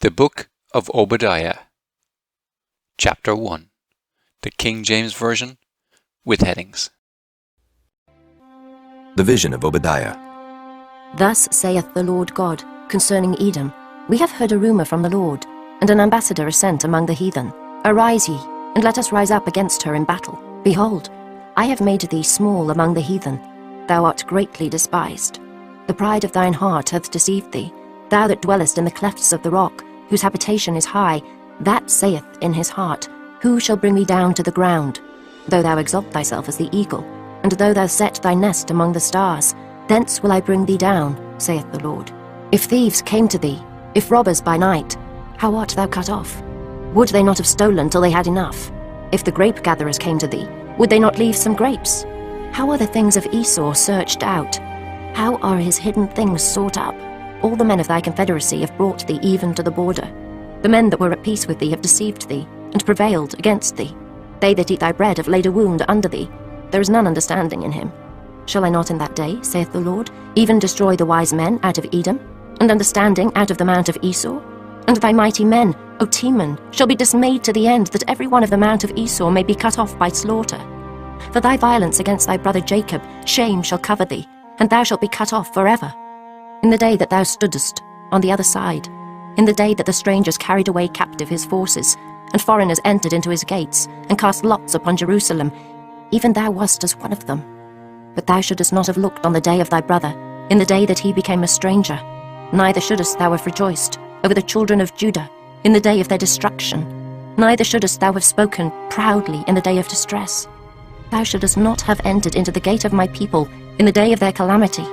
The Book of Obadiah, Chapter 1, the King James Version, with headings. The vision of Obadiah. Thus saith the Lord God concerning Edom, We have heard a rumour from the Lord, and an ambassador is sent among the heathen. Arise ye, and let us rise up against her in battle. Behold, I have made thee small among the heathen. Thou art greatly despised. The pride of thine heart hath deceived thee. Thou that dwellest in the clefts of the rock, whose habitation is high, that saith in his heart, Who shall bring me down to the ground? Though thou exalt thyself as the eagle, and though thou set thy nest among the stars, thence will I bring thee down, saith the Lord. If thieves came to thee, if robbers by night, how art thou cut off? Would they not have stolen till they had enough? If the grape-gatherers came to thee, would they not leave some grapes? How are the things of Esau searched out? How are his hidden things sought up? All the men of thy confederacy have brought thee even to the border. The men that were at peace with thee have deceived thee, and prevailed against thee. They that eat thy bread have laid a wound under thee. There is none understanding in him. Shall I not in that day, saith the Lord, even destroy the wise men out of Edom, and understanding out of the mount of Esau? And thy mighty men, O Teman, shall be dismayed to the end, that every one of the mount of Esau may be cut off by slaughter. For thy violence against thy brother Jacob, shame shall cover thee, and thou shalt be cut off forever. In the day that thou stoodest on the other side, in the day that the strangers carried away captive his forces, and foreigners entered into his gates, and cast lots upon Jerusalem, even thou wast as one of them. But thou shouldest not have looked on the day of thy brother, in the day that he became a stranger, neither shouldest thou have rejoiced over the children of Judah, in the day of their destruction, neither shouldest thou have spoken proudly in the day of distress. Thou shouldest not have entered into the gate of my people in the day of their calamity.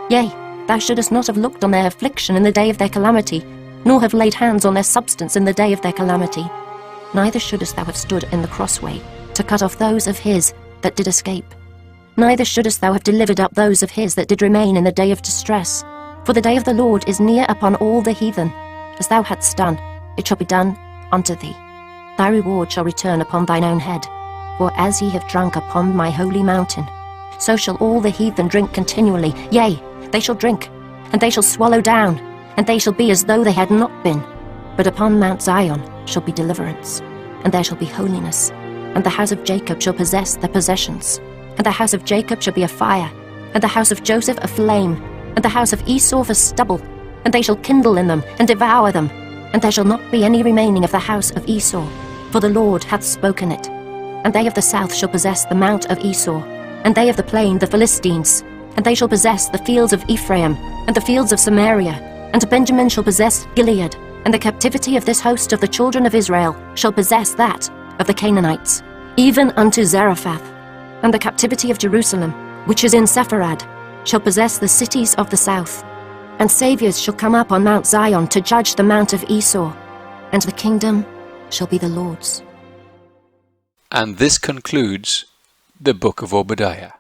Yea, thou shouldest not have looked on their affliction in the day of their calamity, nor have laid hands on their substance in the day of their calamity. Neither shouldest thou have stood in the crossway, to cut off those of his that did escape. Neither shouldest thou have delivered up those of his that did remain in the day of distress. For the day of the Lord is near upon all the heathen. As thou hadst done, it shall be done unto thee. Thy reward shall return upon thine own head. For as ye have drunk upon my holy mountain, so shall all the heathen drink continually. Yea, they shall drink, and they shall swallow down, and they shall be as though they had not been. But upon Mount Zion shall be deliverance, and there shall be holiness, and the house of Jacob shall possess their possessions. And the house of Jacob shall be a fire, and the house of Joseph a flame, and the house of Esau for stubble, and they shall kindle in them, and devour them. And there shall not be any remaining of the house of Esau, for the Lord hath spoken it. And they of the south shall possess the mount of Esau, and they of the plain the Philistines. And they shall possess the fields of Ephraim, and the fields of Samaria. And Benjamin shall possess Gilead, and the captivity of this host of the children of Israel shall possess that of the Canaanites, even unto Zarephath. And the captivity of Jerusalem, which is in Sepharad, shall possess the cities of the south. And saviours shall come up on Mount Zion to judge the mount of Esau, and the kingdom shall be the Lord's. And this concludes the Book of Obadiah.